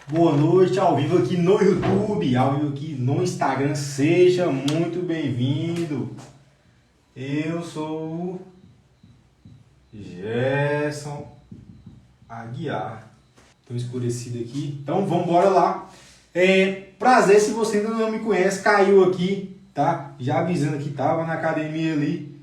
Boa noite, ao vivo aqui no YouTube, ao vivo aqui no Instagram. Seja muito bem-vindo. Eu sou o Gerson Aguiar. Estou escurecido aqui, então vamos embora lá. Prazer, se você ainda não me conhece, caiu aqui, tá? Já avisando que estava na academia ali,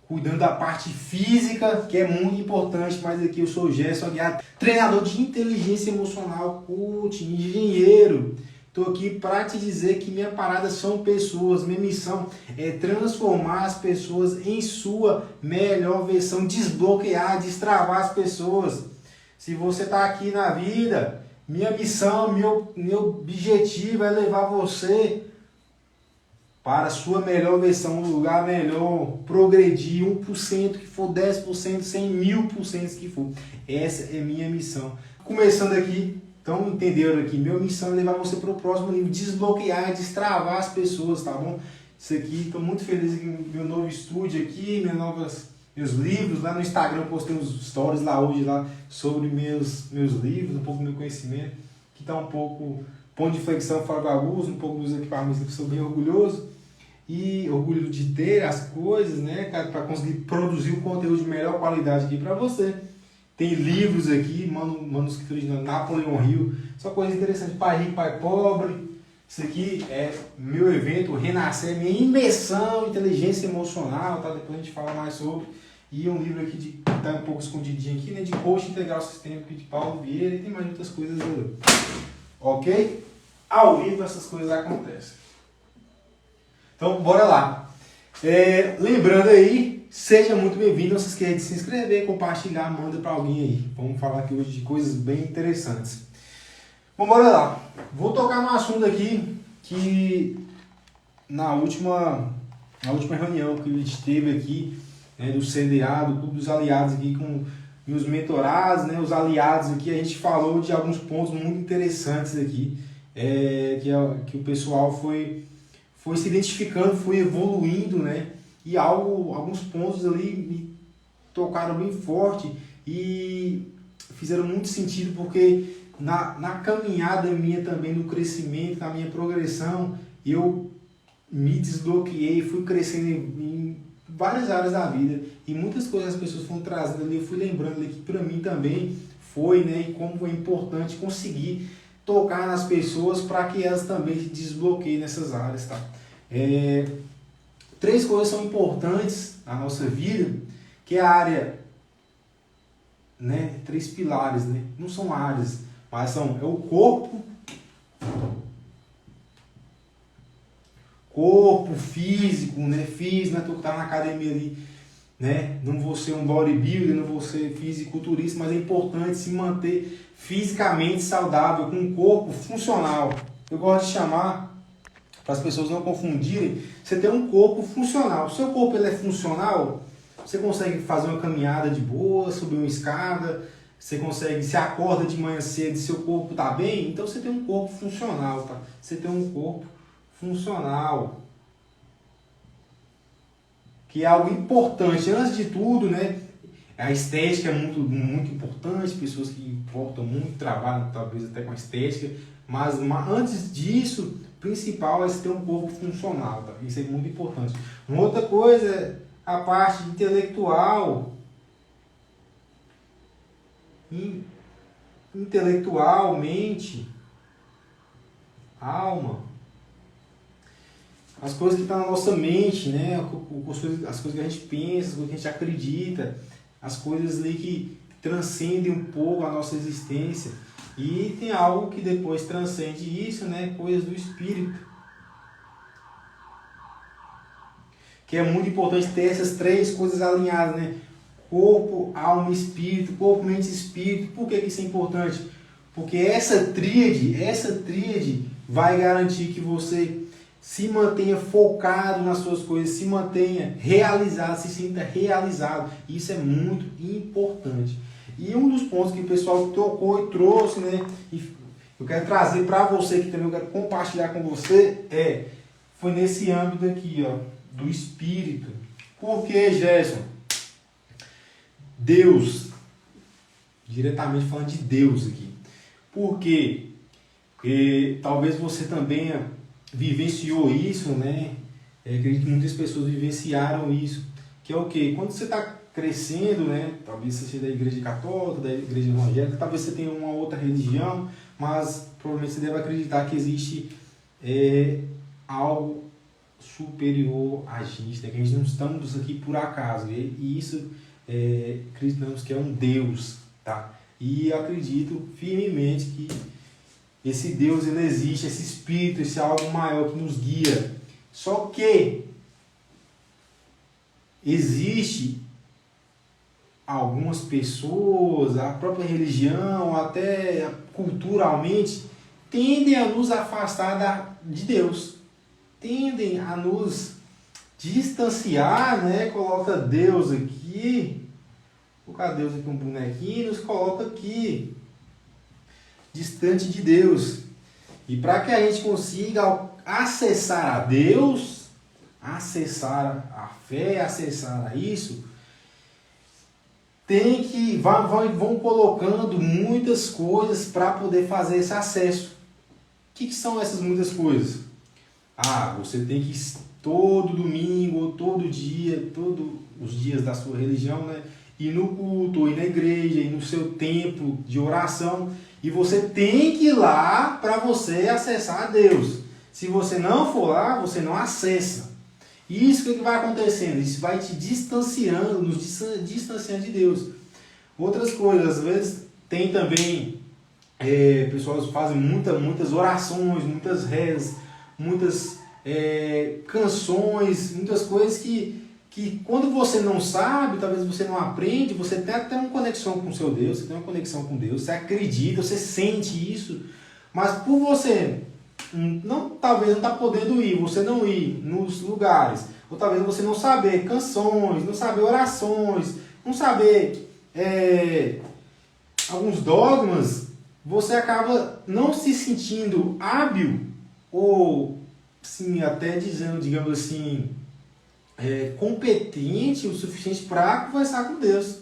cuidando da parte física, que é muito importante, mas aqui eu sou o Gerson Aguiar, treinador de inteligência emocional, coach, engenheiro. Estou aqui para te dizer que minha parada são pessoas, minha missão é transformar as pessoas em sua melhor versão, desbloquear, destravar as pessoas. Se você está aqui na vida, minha missão, meu objetivo é levar você para a sua melhor versão, um lugar melhor, progredir 1%, que for 10%, 100 1000% que for. Essa é minha missão. Começando aqui, então entenderam aqui, minha missão é levar você para o próximo nível, desbloquear, destravar as pessoas, tá bom? Isso aqui, estou muito feliz aqui no meu novo estúdio aqui, meus livros, lá no Instagram eu postei uns stories lá hoje lá sobre meus livros, um pouco do meu conhecimento, que está um pouco ponto de inflexão fora do abuso, um pouco dos equipamentos que eu sou bem orgulhoso. E orgulho de ter as coisas, né, cara, para conseguir produzir um conteúdo de melhor qualidade aqui para você. Tem livros aqui, manuscritos de Napoleão Hill, só coisa interessante, Pai Rico, Pai Pobre. Isso aqui é meu evento Renascer, minha imersão, inteligência emocional, tá? Depois a gente fala mais sobre. E um livro aqui que tá um pouco escondidinho aqui, né, de coaching integral sistêmico de Paulo Vieira, e tem mais muitas coisas ali. Ok? Ao vivo essas coisas acontecem. Então, bora lá. Lembrando aí, seja muito bem-vindo. Não se esqueça de se inscrever, compartilhar, manda para alguém aí. Vamos falar aqui hoje de coisas bem interessantes. Bom, bora lá. Vou tocar no assunto aqui que na última reunião que a gente teve aqui, né, do CDA, do Clube dos Aliados aqui com os mentorados, né, os aliados aqui, a gente falou de alguns pontos muito interessantes aqui, que o pessoal foi se identificando, foi evoluindo, né? E alguns pontos ali me tocaram bem forte e fizeram muito sentido, porque na caminhada minha também, no crescimento, na minha progressão, eu me desbloqueei, fui crescendo em várias áreas da vida e muitas coisas as pessoas foram trazendo ali, eu fui lembrando ali que para mim também foi, né? E como é importante conseguir tocar nas pessoas para que elas também se desbloqueiem nessas áreas, tá? 3 coisas são importantes na nossa vida, que é a área, né? 3 pilares, né? Não são áreas, mas é o corpo físico, né? Físico, né? Tu que tá na academia ali, né? Não vou ser um bodybuilder, não vou ser fisiculturista, mas é importante se manter fisicamente saudável, com um corpo funcional. Eu gosto de chamar, para as pessoas não confundirem, você tem um corpo funcional. Se o seu corpo ele é funcional, você consegue fazer uma caminhada de boa, subir uma escada, você acorda de manhã cedo e seu corpo está bem, então você tem um corpo funcional, tá? Você tem um corpo funcional, que é algo importante. Antes de tudo, né, a estética é muito, muito importante, pessoas que importam muito, trabalham talvez até com a estética, mas antes disso, o principal é ter um corpo funcional, tá? Isso é muito importante. Uma outra coisa é a parte intelectual. Intelectual, mente, alma. As coisas que estão na nossa mente, né? As coisas que a gente pensa, as coisas que a gente acredita, as coisas ali que transcendem um pouco a nossa existência. E tem algo que depois transcende isso, né? Coisas do espírito. Que é muito importante ter essas 3 coisas alinhadas, né? Corpo, alma e espírito. Corpo, mente e espírito. Por que isso é importante? Porque essa tríade vai garantir que você se mantenha focado nas suas coisas, se mantenha realizado, se sinta realizado. Isso é muito importante. E um dos pontos que o pessoal tocou e trouxe, né, e eu quero trazer para você, que também eu quero compartilhar com você, foi nesse âmbito aqui, ó, do espírito. Por que, Gerson? Deus, diretamente falando de Deus aqui. Porque E talvez você também vivenciou isso, né? Acredito que muitas pessoas vivenciaram isso. Que é o quê? Quando você está crescendo, né? Talvez você seja da igreja católica, da igreja evangélica, talvez você tenha uma outra religião, mas provavelmente você deve acreditar que existe algo superior a gente, né? Que a gente não estamos aqui por acaso, e isso acreditamos que é um Deus, tá? E eu acredito firmemente que esse Deus, ele existe, esse Espírito, esse algo maior que nos guia. Só que existe algumas pessoas, a própria religião, até culturalmente, tendem a nos afastar de Deus. Tendem a nos distanciar, né? Coloca Deus aqui, coloca Deus aqui um bonequinho e nos coloca aqui, distante de Deus. E para que a gente consiga acessar a Deus, acessar a fé, acessar a isso, tem que vão colocando muitas coisas para poder fazer esse acesso. O que são essas muitas coisas? Você tem que todo domingo, todo dia, todos os dias da sua religião, né, ir no culto, ir na igreja, ir no seu templo de oração, e você tem que ir lá para você acessar a Deus. Se você não for lá, você não acessa. E isso que vai acontecendo? Isso vai te distanciando, nos distanciando de Deus. Outras coisas, às vezes tem também, pessoas fazem muitas orações, muitas rezas, muitas canções, muitas coisas que quando você não sabe, talvez você não aprende, você tem até uma conexão com o seu Deus, você tem uma conexão com Deus, você acredita, você sente isso, mas por você talvez não está podendo ir, você não ir nos lugares, ou talvez você não saber canções, não saber orações, não saber alguns dogmas, você acaba não se sentindo hábil, ou sim, até dizendo, digamos assim, competente o suficiente para conversar com Deus.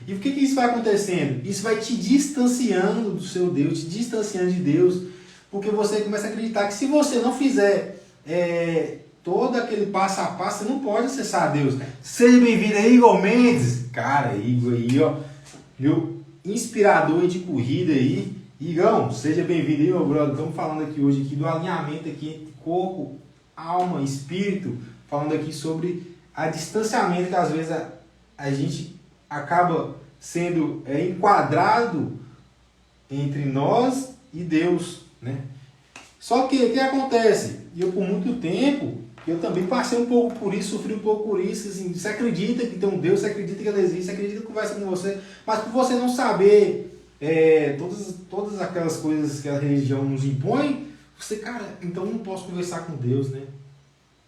E por que isso vai acontecendo? Isso vai te distanciando do seu Deus, te distanciando de Deus, porque você começa a acreditar que se você não fizer todo aquele passo a passo, você não pode acessar a Deus. Seja bem-vindo aí, Igor Mendes. Cara, Igor aí, ó, meu inspirador de corrida aí. Igão, seja bem-vindo aí, meu brother. Estamos falando aqui hoje do alinhamento aqui entre corpo, alma, espírito, falando aqui sobre a distanciamento que às vezes a gente acaba sendo enquadrado entre nós e Deus, né? Só que o que acontece? Eu por muito tempo, eu também passei um pouco por isso, sofri um pouco por isso, assim, você acredita que tem um Deus, você acredita que Ele existe, você acredita que conversa com você, mas por você não saber todas aquelas coisas que a religião nos impõe, você, cara, então eu não posso conversar com Deus, né?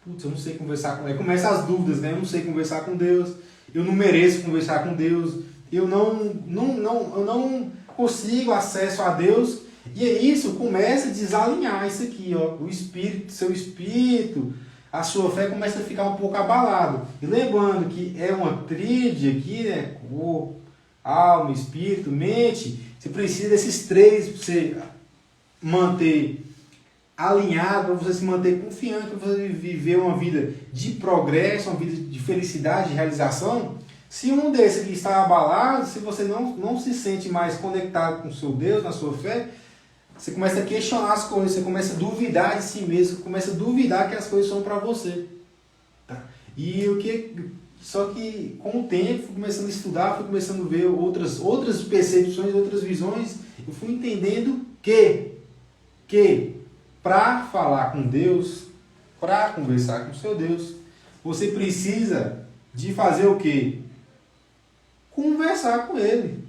Putz, eu não sei conversar com Ele. Começa as dúvidas, né? Eu não sei conversar com Deus, eu não mereço conversar com Deus, eu não consigo acesso a Deus. E isso começa a desalinhar isso aqui, ó, o espírito, seu espírito, a sua fé começa a ficar um pouco abalado. E lembrando que é uma tríade aqui, né? Corpo, alma, espírito, mente. Você precisa desses três para você manter alinhado, para você se manter confiante, para você viver uma vida de progresso, uma vida de felicidade, de realização. Se um desses aqui está abalado, se você não se sente mais conectado com o seu Deus, na sua fé, você começa a questionar as coisas, você começa a duvidar de si mesmo, você começa a duvidar que as coisas são para você. Tá? Só que com o tempo, fui começando a estudar, fui começando a ver outras percepções, outras visões, eu fui entendendo que para falar com Deus, para conversar com o seu Deus, você precisa de fazer o quê? Conversar com Ele.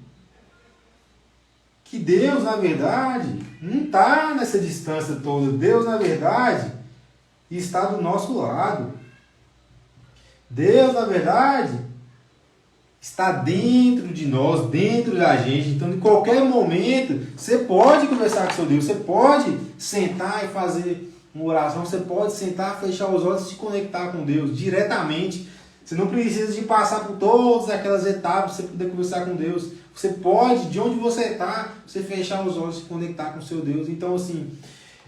Que Deus, na verdade, não está nessa distância toda. Deus, na verdade, está do nosso lado. Deus, na verdade, está dentro de nós, dentro da gente. Então, em qualquer momento, você pode conversar com seu Deus. Você pode sentar e fazer uma oração. Você pode sentar, fechar os olhos e se conectar com Deus diretamente. Você não precisa de passar por todas aquelas etapas para você poder conversar com Deus. Você pode, de onde você está, você fechar os olhos e se conectar com o seu Deus. Então, assim,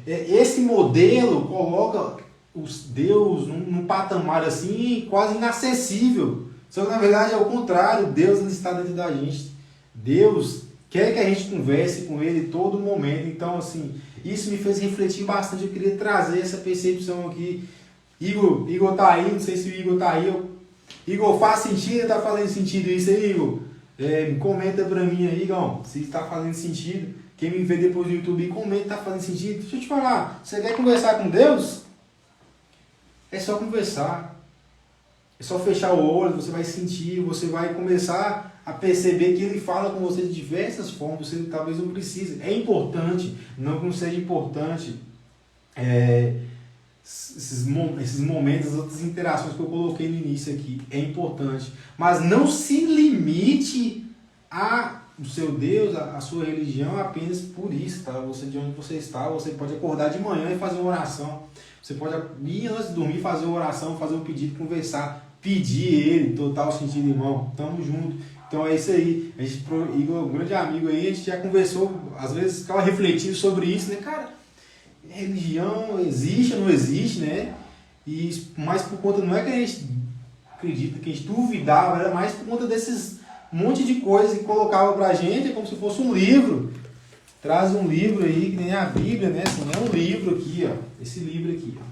esse modelo coloca Deus num patamar assim quase inacessível. Só que na verdade é o contrário, Deus não está dentro da gente. Deus quer que a gente converse com Ele todo momento. Então, assim, isso me fez refletir bastante. Eu queria trazer essa percepção aqui. Igor tá aí, não sei se o Igor tá aí. Igor, faz sentido? Tá fazendo sentido isso aí, Igor? Comenta pra mim aí, Igor, se está fazendo sentido. Quem me vê depois no YouTube, comenta, tá fazendo sentido. Deixa eu te falar, você quer conversar com Deus? É só conversar. É só fechar o olho, você vai sentir, você vai começar a perceber que Ele fala com você de diversas formas, você talvez não precise. É importante, não que não seja importante esses momentos, as outras interações que eu coloquei no início aqui, é importante. Mas não se limite o seu Deus, a sua religião apenas por isso, tá? Você, de onde você está, você pode acordar de manhã e fazer uma oração. Você pode ir antes de dormir, fazer uma oração, fazer um pedido, conversar, pedir Ele, total sentido, irmão. Tamo junto. Então é isso aí. A gente, Igor, um grande amigo aí, a gente já conversou, às vezes ficava refletindo sobre isso, né, cara? Religião existe ou não existe, né? Mas por conta, não é que a gente acredita, que a gente duvidava, era mais por conta desses monte de coisas que colocava pra gente, como se fosse um livro. Traz um livro aí, que nem a Bíblia, né? Assim, é um livro aqui, ó. Esse livro aqui, ó.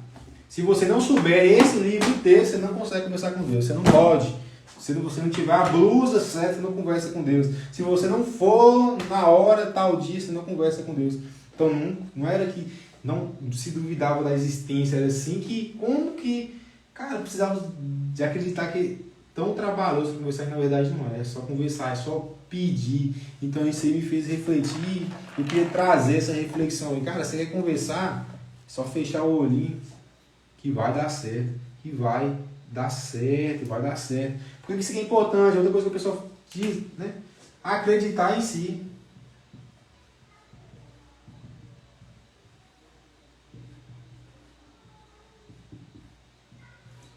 Se você não souber esse livro inteiro, você não consegue conversar com Deus. Você não pode. Se você não tiver a blusa certa, você não conversa com Deus. Se você não for na hora, tal dia, você não conversa com Deus. Então não era que não se duvidava da existência, era assim que, como que, cara, precisava de acreditar que tão trabalhoso conversar, e na verdade não é só conversar, é só pedir. Então isso aí me fez refletir, eu queria trazer essa reflexão. E cara, você quer conversar, é só fechar o olhinho que vai dar certo, que vai dar certo, vai dar certo. Porque isso aqui é importante, outra coisa que o pessoal diz, né? Acreditar em si.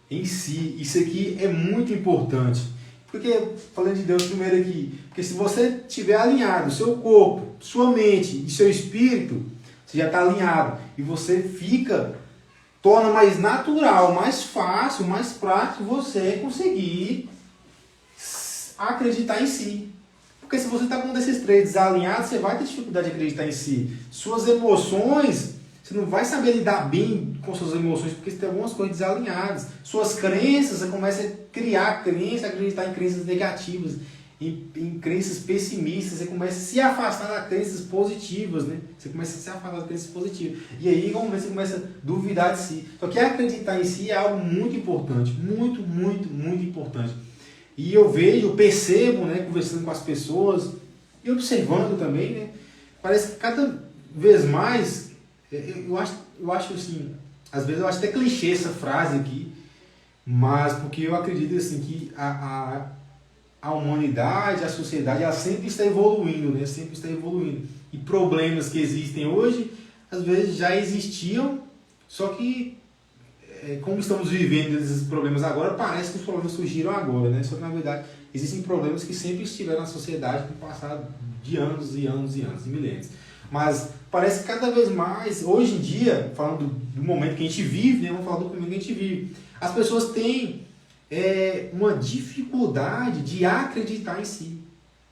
Em si, isso aqui é muito importante. Porque, falando de Deus primeiro aqui, porque se você estiver alinhado, seu corpo, sua mente e seu espírito, você já está alinhado. E você torna mais natural, mais fácil, mais prático você conseguir acreditar em si. Porque se você está com um desses três desalinhados, você vai ter dificuldade de acreditar em si. Suas emoções, você não vai saber lidar bem com suas emoções, porque você tem algumas coisas desalinhadas. Suas crenças, você começa a criar crenças, acreditar em crenças negativas, em crenças pessimistas, você começa a se afastar das crenças positivas, né? Você começa a se afastar das crenças positivas. E aí, você começa a duvidar de si. Só que acreditar em si é algo muito importante, muito, muito, muito importante. E eu percebo, né, conversando com as pessoas, e observando também, né? Parece que cada vez mais, eu acho assim, às vezes eu acho até clichê essa frase aqui, mas porque eu acredito assim que a humanidade, a sociedade, ela sempre está evoluindo, né? Sempre está evoluindo. E problemas que existem hoje, às vezes já existiam, só que como estamos vivendo esses problemas agora, parece que os problemas surgiram agora, né? Só que na verdade existem problemas que sempre estiveram na sociedade no passado de anos e anos e anos, e milênios. Mas parece que cada vez mais, hoje em dia, falando do momento que a gente vive, né? Vamos falar do momento que a gente vive, as pessoas têm uma dificuldade de acreditar em si.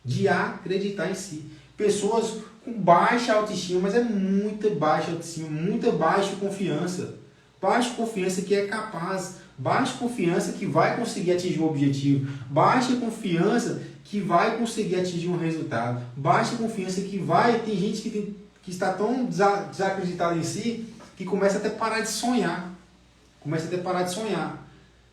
De acreditar em si. Pessoas com baixa autoestima, mas é muita baixa autoestima, muita baixa confiança. Baixa confiança que é capaz, baixa confiança que vai conseguir atingir um objetivo, baixa confiança que vai conseguir atingir um resultado, baixa confiança que tem gente que está tão desacreditada em si que começa até a parar de sonhar.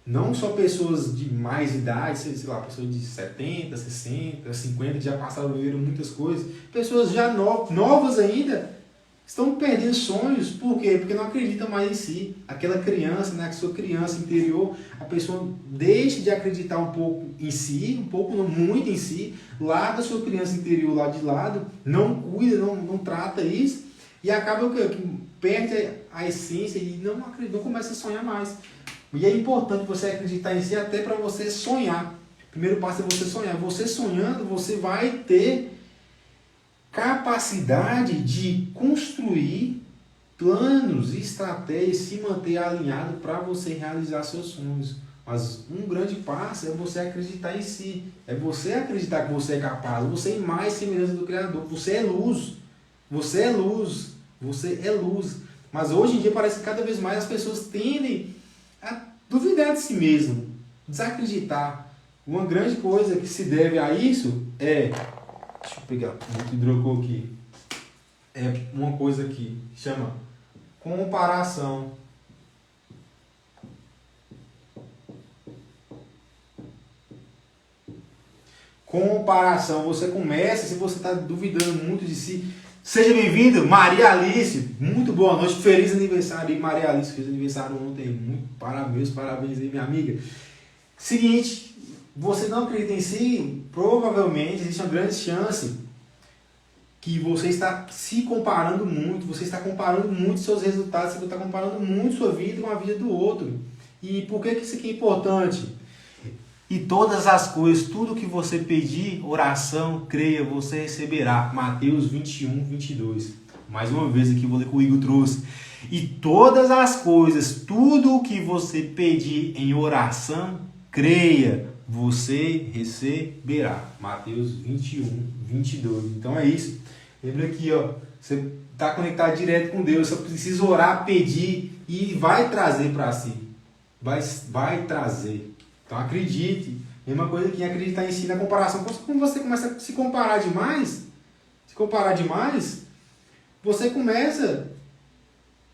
Não só pessoas de mais idade, sei lá, pessoas de 70, 60, 50, que já passaram, viveram muitas coisas, pessoas já novas ainda, estão perdendo sonhos. Por quê? Porque não acreditam mais em si. Aquela criança, né, a sua criança interior, a pessoa deixa de acreditar um pouco em si, um pouco, não muito em si, larga a sua criança interior lá de lado, não cuida, não trata isso, e acaba que perde a essência e não começa a sonhar mais. E é importante você acreditar em si até para você sonhar. Primeiro passo é você sonhar. Você sonhando, você vai ter capacidade de construir planos e estratégias, se manter alinhado para você realizar seus sonhos. Mas um grande passo é você acreditar em si. É você acreditar que você é capaz. Você é mais semelhança do Criador. Você é luz. Você é luz. Você é luz. Mas hoje em dia parece que cada vez mais as pessoas tendem a duvidar de si mesmo. Desacreditar. Uma grande coisa que se deve a isso é... Deixa eu pegar muito hidrocor aqui. É uma coisa que chama comparação. Comparação. Você começa, se você está duvidando muito de si. Seja bem-vindo, Maria Alice. Muito boa noite. Feliz aniversário aí, Maria Alice. Fez aniversário ontem. Muito parabéns aí, minha amiga. Seguinte, você não acredita em si, provavelmente existe uma grande chance que você está se comparando muito, você está comparando muito seus resultados, você está comparando muito sua vida com a vida do outro. E por que isso aqui é importante? E todas as coisas, tudo que você pedir, oração, creia, você receberá. Mateus 21, 22. Mais uma vez aqui, vou ler que o Igor trouxe. E todas as coisas, tudo o que você pedir em oração, creia, você receberá. Mateus 21, 22. Então é isso. Lembra aqui, ó, você está conectado direto com Deus, você precisa orar, pedir e vai trazer para si. Vai trazer. Então acredite. Mesma coisa que acreditar em si na comparação. Quando você começa a se comparar demais, você começa a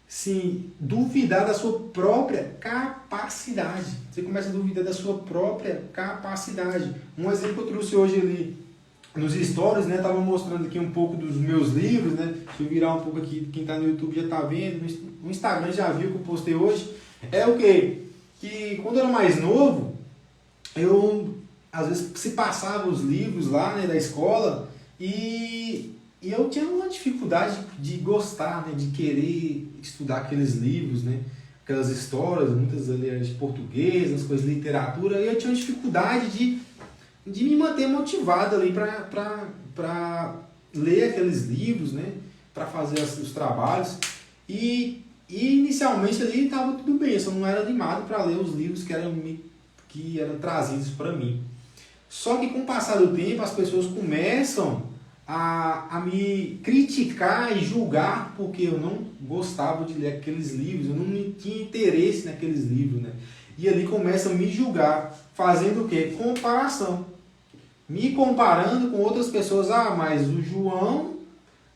se duvidar da sua própria capacidade. Você começa a duvidar da sua própria capacidade. Um exemplo que eu trouxe hoje ali nos stories, né? Tava mostrando aqui um pouco dos meus livros, né? Deixa eu virar um pouco aqui, quem está no YouTube já está vendo, no Instagram já viu que eu postei hoje. É o quê? Que quando eu era mais novo, eu às vezes se passava os livros lá, né, da escola e eu tinha uma dificuldade de gostar, né, de querer estudar aqueles livros, né, aquelas histórias, muitas ali de português, as coisas de literatura, e eu tinha uma dificuldade de me manter motivado ali para ler aqueles livros, né, para fazer os trabalhos. E inicialmente ali estava tudo bem, eu só não era animado para ler os livros que eram trazidos para mim. Só que com o passar do tempo as pessoas começam a me criticar e julgar porque eu não gostava de ler aqueles livros, eu não tinha interesse naqueles livros, né? E ali começam a me julgar, fazendo o quê? Comparação. Me comparando com outras pessoas. Ah, mas o João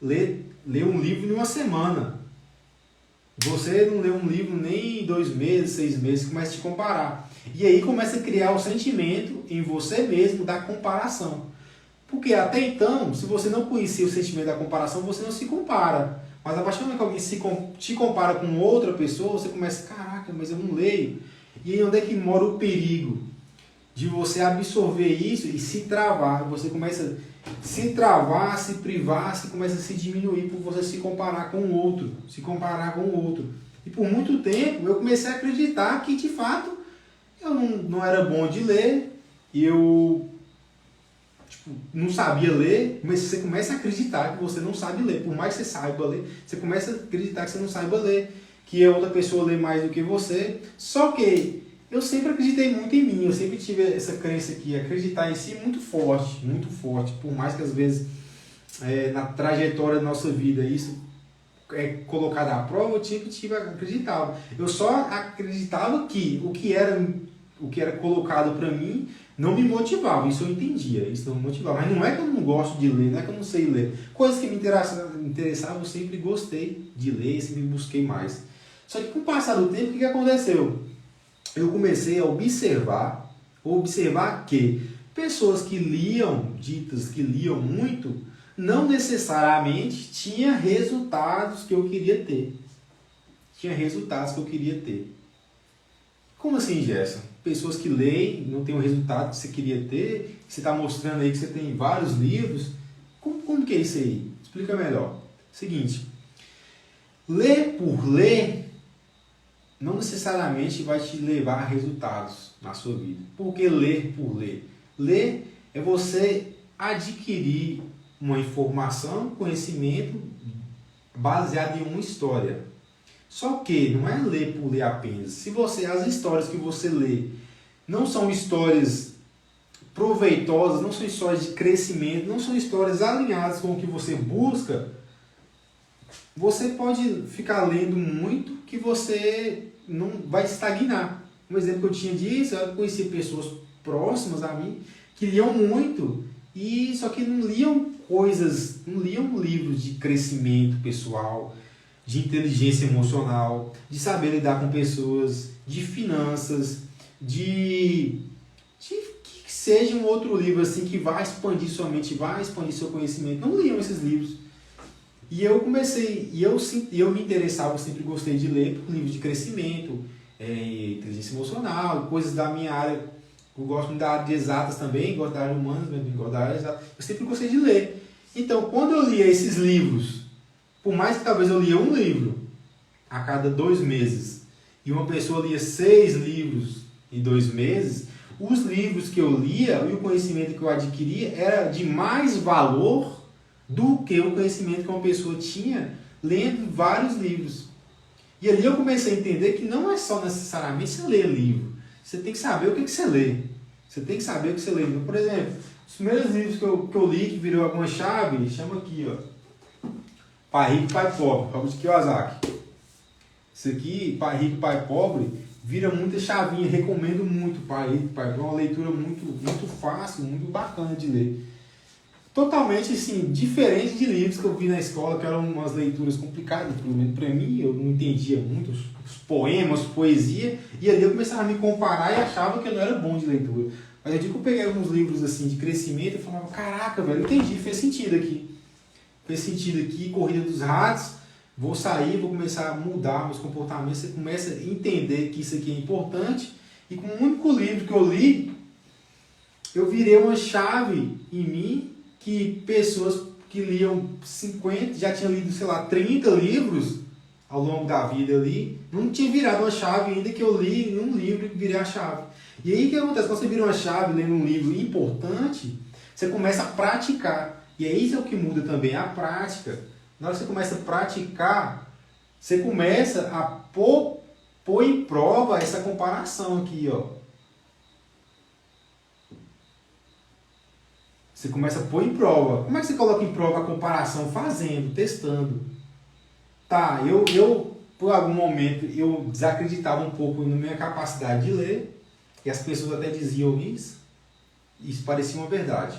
lê um livro em uma semana. Você não lê um livro nem em 2 meses, 6 meses, começa a te comparar. E aí começa a criar o sentimento em você mesmo da comparação. Porque até então, se você não conhecia o sentimento da comparação, você não se compara. Mas a partir do momento que alguém te compara com outra pessoa, você começa, caraca, mas eu não leio. E aí onde é que mora o perigo? De você absorver isso e se travar. Você começa a se travar, se privar, você começa a se diminuir por você se comparar com o outro. Se comparar com o outro. E por muito tempo eu comecei a acreditar que de fato eu não era bom de ler. E eu não sabia ler, mas você começa a acreditar que você não sabe ler. Por mais que você saiba ler, você começa a acreditar que você não saiba ler. Que a outra pessoa lê mais do que você. Só que eu sempre acreditei muito em mim, eu sempre tive essa crença aqui, acreditar em si muito forte, por mais que às vezes na trajetória da nossa vida isso é colocado à prova, eu sempre acreditava. Eu só acreditava que o que era colocado para mim não me motivava, isso eu entendia, isso não me motivava. Mas não é que eu não gosto de ler, não é que eu não sei ler. Coisas que me interessavam, eu sempre gostei de ler, sempre busquei mais. Só que com o passar do tempo, o que aconteceu? Eu comecei a observar que pessoas que liam muito, não necessariamente tinham resultados que eu queria ter. Como assim, Gerson? Pessoas que leem, não tem o resultado que você queria ter, você está mostrando aí que você tem vários livros. Como que é isso aí? Explica melhor. Seguinte, ler por ler não necessariamente vai te levar a resultados na sua vida. Por que ler por ler? Ler é você adquirir uma informação, conhecimento baseado em uma história. Só que não é ler por ler apenas. Se as histórias que você lê não são histórias proveitosas, não são histórias de crescimento, não são histórias alinhadas com o que você busca, você pode ficar lendo muito que você não vai estagnar. Um exemplo que eu tinha disso, eu conheci pessoas próximas a mim que liam muito, e só que não liam não liam livros de crescimento pessoal, de inteligência emocional, de saber lidar com pessoas, de finanças, de que seja um outro livro assim que vai expandir sua mente, vai expandir seu conhecimento. Não liam esses livros. E eu comecei, eu me interessava, eu sempre gostei de ler livros de crescimento, inteligência emocional, coisas da minha área. Eu gosto muito da área de exatas também, gosto da área humana, gosto da área exata. Eu sempre gostei de ler. Então, quando eu lia esses livros, por mais que talvez eu lia um livro a cada 2 meses, e uma pessoa lia 6 livros em 2 meses, os livros que eu lia e o conhecimento que eu adquiria era de mais valor do que o conhecimento que uma pessoa tinha lendo vários livros. E ali eu comecei a entender que não é só necessariamente você ler livro. Você tem que saber o que você lê. Você tem que saber o que você lê. Por exemplo, os primeiros livros que eu li, que virou alguma chave, chama aqui, ó. Pai Rico, Pai Pobre, Robert Kiyosaki. Isso aqui, Pai Rico, Pai Pobre, vira muita chavinha. Recomendo muito Pai Rico, Pai Pobre. É uma leitura muito fácil, muito bacana de ler. Totalmente assim, diferente de livros que eu vi na escola, que eram umas leituras complicadas, pelo menos para mim, eu não entendia muito os poemas, poesia, e ali eu começava a me comparar e achava que eu não era bom de leitura. Mas eu digo que eu peguei alguns livros assim de crescimento e falava, caraca, velho, entendi, fez sentido aqui. Fez sentido aqui, Corrida dos Ratos, vou sair, vou começar a mudar meus comportamentos, você começa a entender que isso aqui é importante, e com o único livro que eu li, eu virei uma chave em mim, que pessoas que liam 50, já tinham lido, sei lá, 30 livros ao longo da vida ali, não tinha virado uma chave ainda que eu li em um livro e virei a chave. E aí o que acontece? Quando você vira uma chave lendo um livro importante, você começa a praticar. E é isso que muda também, a prática. Na hora que você começa a praticar, você começa a pôr em prova essa comparação aqui, ó. Você começa a pôr em prova. Como é que você coloca em prova a comparação? Fazendo, testando. Tá, eu por algum momento, eu desacreditava um pouco na minha capacidade de ler. E as pessoas até diziam isso. Isso parecia uma verdade.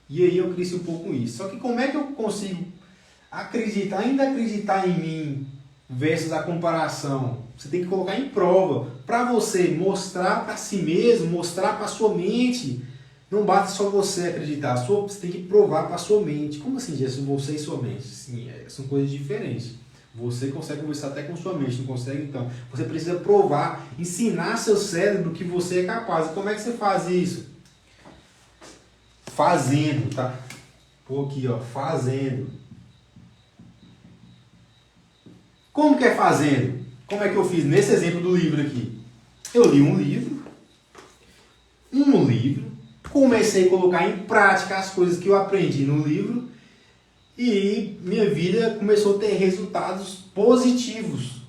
E aí eu cresci um pouco com isso. Só que como é que eu consigo ainda acreditar em mim versus a comparação? Você tem que colocar em prova. Para você mostrar para si mesmo, mostrar para sua mente. Não basta só você acreditar, você tem que provar para a sua mente. Como assim, Gerson? Você e sua mente? Sim, são coisas diferentes. Você consegue conversar até com sua mente, não consegue? Então, você precisa provar, ensinar seu cérebro que você é capaz. E como é que você faz isso? Fazendo, tá? Pô, aqui, ó, fazendo. Como que é fazendo? Como é que eu fiz nesse exemplo do livro aqui? Eu li um livro, comecei a colocar em prática as coisas que eu aprendi no livro e minha vida começou a ter resultados positivos.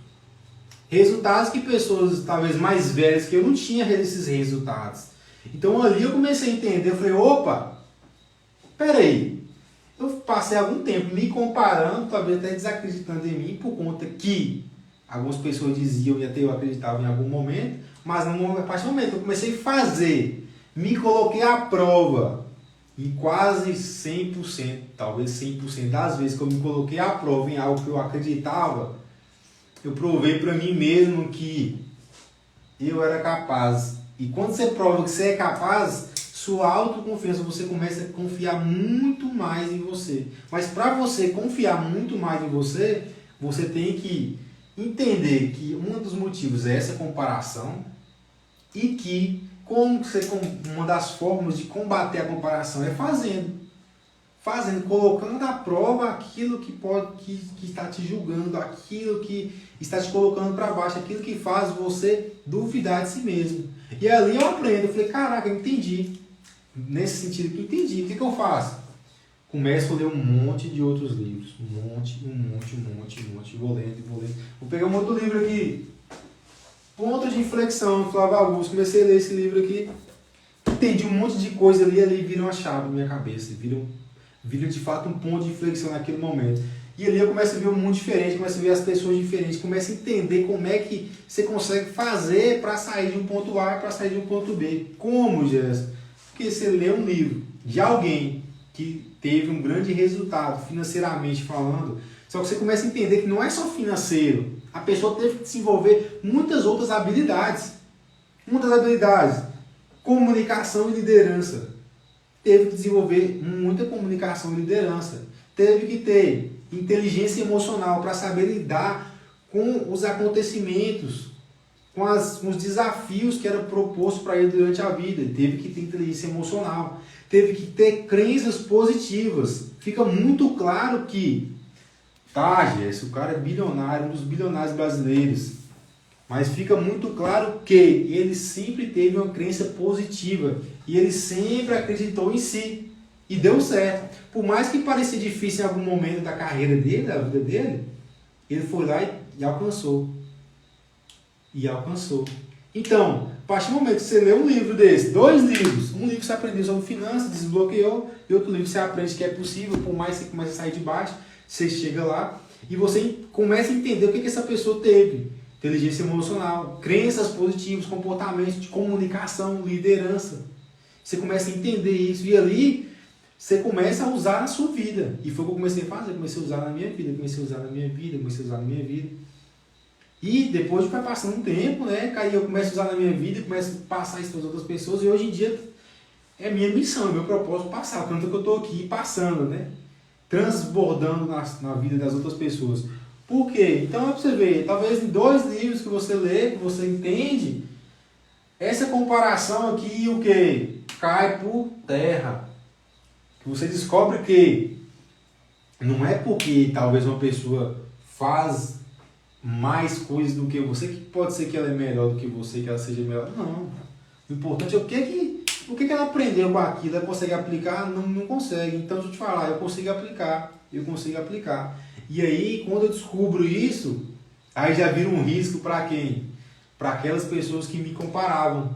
Resultados que pessoas talvez mais velhas que eu não tinha esses resultados. Então ali eu comecei a entender, eu falei, opa, peraí, eu passei algum tempo me comparando, talvez até desacreditando em mim, por conta que algumas pessoas diziam e até eu acreditava em algum momento, mas a partir do momento que eu comecei a fazer, me coloquei à prova e quase 100%, talvez 100% das vezes que eu me coloquei à prova em algo que eu acreditava, eu provei para mim mesmo que eu era capaz. E quando você prova que você é capaz, sua autoconfiança, você começa a confiar muito mais em você. Mas para você confiar muito mais em você, você tem que entender que um dos motivos é essa comparação e que uma das formas de combater a comparação é fazendo. fazendo, colocando à prova aquilo que está te julgando, aquilo que está te colocando para baixo, aquilo que faz você duvidar de si mesmo. E ali eu aprendo, eu falei, caraca, eu entendi. Nesse sentido que eu entendi, o que eu faço? Começo a ler um monte de outros livros. Um monte. Vou lendo. Vou pegar um outro livro aqui. Ponto de inflexão, Flávio Augusto. Comecei a ler esse livro aqui. Entendi um monte de coisa ali viram uma chave na minha cabeça. Viram de fato um ponto de inflexão naquele momento. E ali eu começo a ver um mundo diferente, começo a ver as pessoas diferentes, começo a entender como é que você consegue fazer para sair de um ponto A para sair de um ponto B. Como, Jéssica? Porque você lê um livro de alguém que teve um grande resultado financeiramente falando, só que você começa a entender que não é só financeiro. A pessoa teve que desenvolver muitas outras habilidades. Comunicação e liderança. Teve que desenvolver muita comunicação e liderança. Teve que ter inteligência emocional para saber lidar com os acontecimentos, com os desafios que eram propostos para ele durante a vida. Teve que ter inteligência emocional. Teve que ter crenças positivas. Fica muito claro que, Jéssica, o cara é bilionário, um dos bilionários brasileiros. Mas fica muito claro que ele sempre teve uma crença positiva. E ele sempre acreditou em si. E deu certo. Por mais que parecia difícil em algum momento da carreira dele, da vida dele, ele foi lá e alcançou. Então, a partir do momento que você lê um livro desse, 2 livros, um livro você aprendeu sobre finanças, desbloqueou, e outro livro você aprende que é possível, por mais que você comece a sair de baixo, você chega lá e você começa a entender o que essa pessoa teve. Inteligência emocional, crenças positivas, comportamentos de comunicação, liderança. Você começa a entender isso e ali você começa a usar na sua vida. E foi o que eu comecei a fazer, comecei a usar na minha vida. E depois vai passando um tempo, né? Aí eu começo a usar na minha vida, começo a passar isso para as outras pessoas. E hoje em dia é minha missão, é meu propósito passar. Tanto que eu estou aqui passando, né? Transbordando na vida das outras pessoas. Por quê? Então é para você ver, talvez em 2 livros que você lê, que você entende, essa comparação aqui o que? Cai por terra. Que você descobre que não é porque talvez uma pessoa faz mais coisas do que você, que pode ser que ela é melhor do que você, que ela seja melhor. Não. O importante é o que ela aprendeu com aquilo, ela consegue aplicar? Não consegue. Então, deixa eu te falar, eu consigo aplicar. E aí, quando eu descubro isso, aí já vira um risco para quem? Para aquelas pessoas que me comparavam.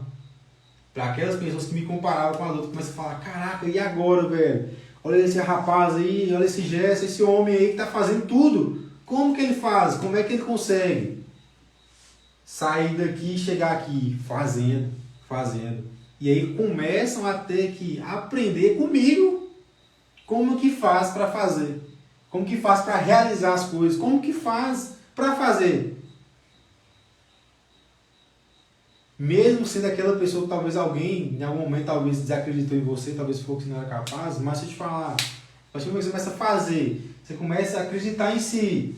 Para aquelas pessoas que me comparavam com a outra, começam a falar, caraca, e agora, velho? Olha esse rapaz aí, olha esse gesto, esse homem aí que tá fazendo tudo. Como que ele faz? Como é que ele consegue sair daqui e chegar aqui? Fazendo. E aí começam a ter que aprender comigo como que faz para fazer. Como que faz para realizar as coisas. Como que faz para fazer. Mesmo sendo aquela pessoa, talvez alguém, em algum momento, talvez desacreditou em você, talvez falou que você não era capaz, mas se eu te falar, a partir do momento que você começa a fazer, você começa a acreditar em si,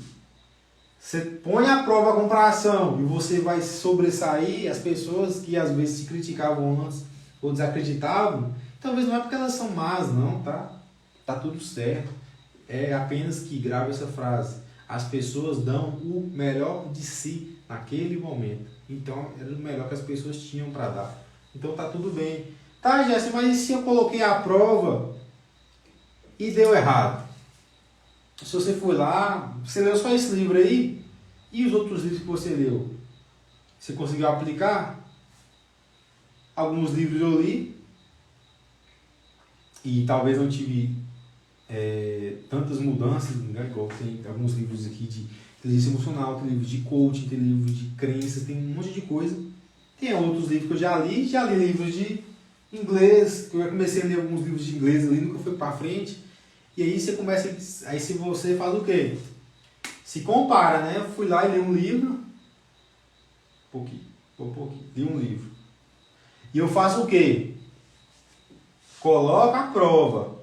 você põe à prova a comparação e você vai sobressair as pessoas que às vezes te criticavam antes ou desacreditavam, talvez não é porque elas são más, não, tá? Tá tudo certo. É apenas que grave essa frase. As pessoas dão o melhor de si naquele momento. Então, era o melhor que as pessoas tinham para dar. Então, tá tudo bem. Tá, Jéssica, mas e se eu coloquei a prova e deu errado? Se você foi lá, você leu só esse livro aí, e os outros livros que você leu? Você conseguiu aplicar? Alguns livros eu li, e talvez não tive tantas mudanças, né? Igual tem alguns livros aqui de inteligência emocional, tem livros de coaching, tem livros de crenças, tem um monte de coisa. Tem outros livros que eu já li livros de inglês, que eu já comecei a ler alguns livros de inglês ali, nunca fui para frente. E aí você começa, aí se você faz o quê? Se compara, né? Eu fui lá e li um livro, li um livro. E eu faço o quê? Coloco a prova.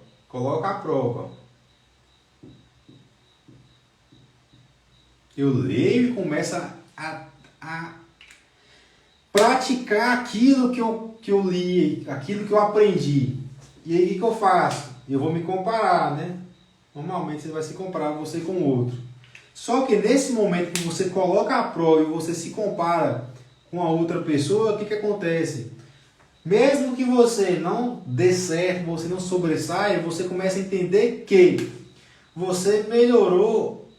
Eu leio e começo a praticar aquilo que eu li, aquilo que eu aprendi. E aí o que eu faço? e eu vou me comparar, né? Normalmente você vai se comparar você com o outro. Só que nesse momento que você coloca a prova e você se compara com a outra pessoa, o que acontece? Mesmo que você não dê certo, você não sobressaia, você começa a entender que você melhorou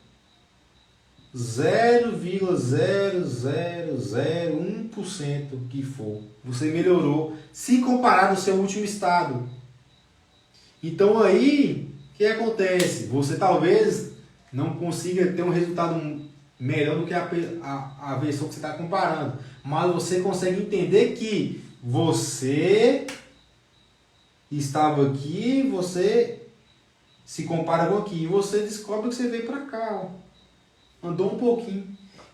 0,0001% que for. Você melhorou se comparar ao seu último estado. Então aí, o que acontece? Você talvez não consiga ter um resultado melhor do que a versão que você está comparando. Mas você consegue entender que você estava aqui, você se compara com aqui. E você descobre que você veio para cá, ó. Andou um pouquinho.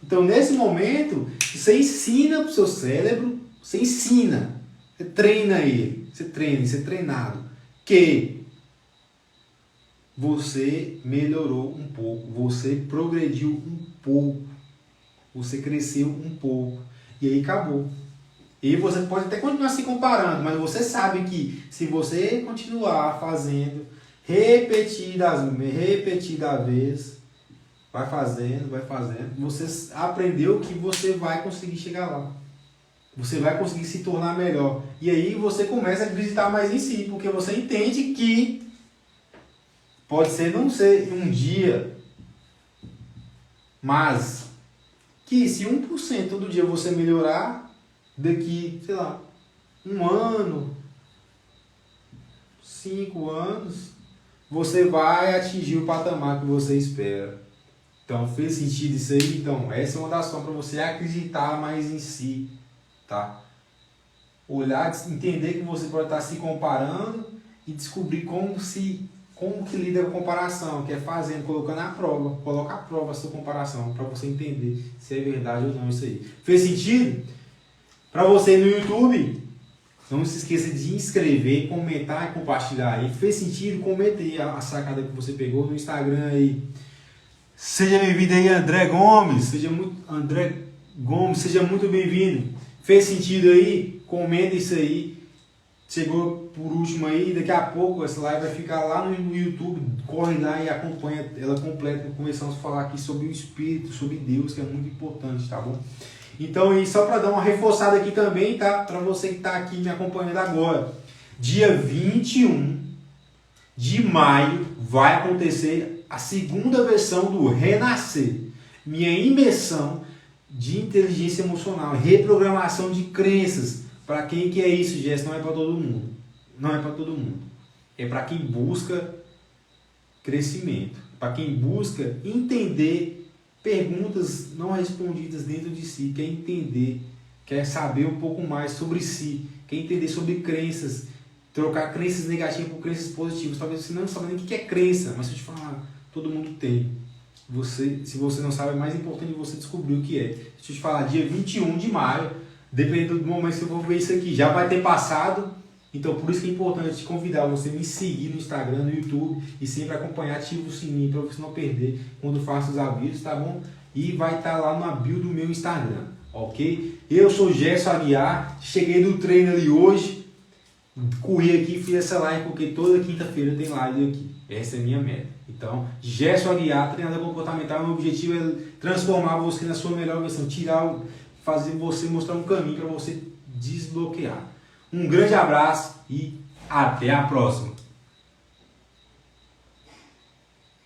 Então, nesse momento, você ensina para o seu cérebro, você ensina, você treina ele, você treina, você é treinado, que você melhorou um pouco, você progrediu um pouco, você cresceu um pouco, e aí acabou. E você pode até continuar se comparando, mas você sabe que se você continuar fazendo repetida vez, vai fazendo, você aprendeu que você vai conseguir chegar lá. Você vai conseguir se tornar melhor. E aí você começa a acreditar mais em si, porque você entende que pode ser não ser um dia, mas que se 1% todo dia você melhorar, daqui, sei lá, 1 ano, 5 anos, você vai atingir o patamar que você espera. Então, fez sentido isso aí? Então, essa é uma das formas para você acreditar mais em si, tá? Olhar, entender que você pode estar se comparando e descobrir como que lida com a comparação, que é fazendo, colocando a prova. Coloca a prova a sua comparação, para você entender se é verdade ou não isso aí. Fez sentido? Para você no YouTube, não se esqueça de inscrever, comentar e compartilhar aí. Fez sentido? Comenta aí a sacada que você pegou no Instagram aí. Seja bem-vindo aí, André Gomes. Seja muito bem-vindo. Fez sentido aí? Comenta isso aí. Chegou por último aí, daqui a pouco essa live vai ficar lá no YouTube. Corre lá e acompanha ela completa. Começamos a falar aqui sobre o Espírito, sobre Deus, que é muito importante, tá bom? Então, e só para dar uma reforçada aqui também, tá? Para você que está aqui me acompanhando agora. Dia 21 de maio vai acontecer a segunda versão do Renascer. Minha imersão de inteligência emocional, reprogramação de crenças. Para quem que é isso, Jess? Não é para todo mundo. Não é para todo mundo. É para quem busca crescimento. Para quem busca entender perguntas não respondidas dentro de si. Quer entender, quer saber um pouco mais sobre si. Quer entender sobre crenças. Trocar crenças negativas por crenças positivas. Talvez você não saiba nem o que é crença, mas se eu te falar, todo mundo tem. Se você não sabe, é mais importante você descobrir o que é. Deixa eu te falar, dia 21 de maio, dependendo do momento que eu vou ver isso aqui, já vai ter passado. Então, por isso que é importante te convidar você me seguir no Instagram, no YouTube e sempre acompanhar, ativa o sininho para você não perder quando faço os avisos, tá bom? E vai estar lá na bio do meu Instagram, ok? Eu sou Gerson Aguiar, cheguei do treino ali hoje, corri aqui e fiz essa live porque toda quinta-feira tem live aqui. Essa é a minha meta. Então, Gerson Aguiar, treinador comportamental, meu objetivo é transformar você na sua melhor versão, fazer você mostrar um caminho para você desbloquear. Um grande abraço e até a próxima.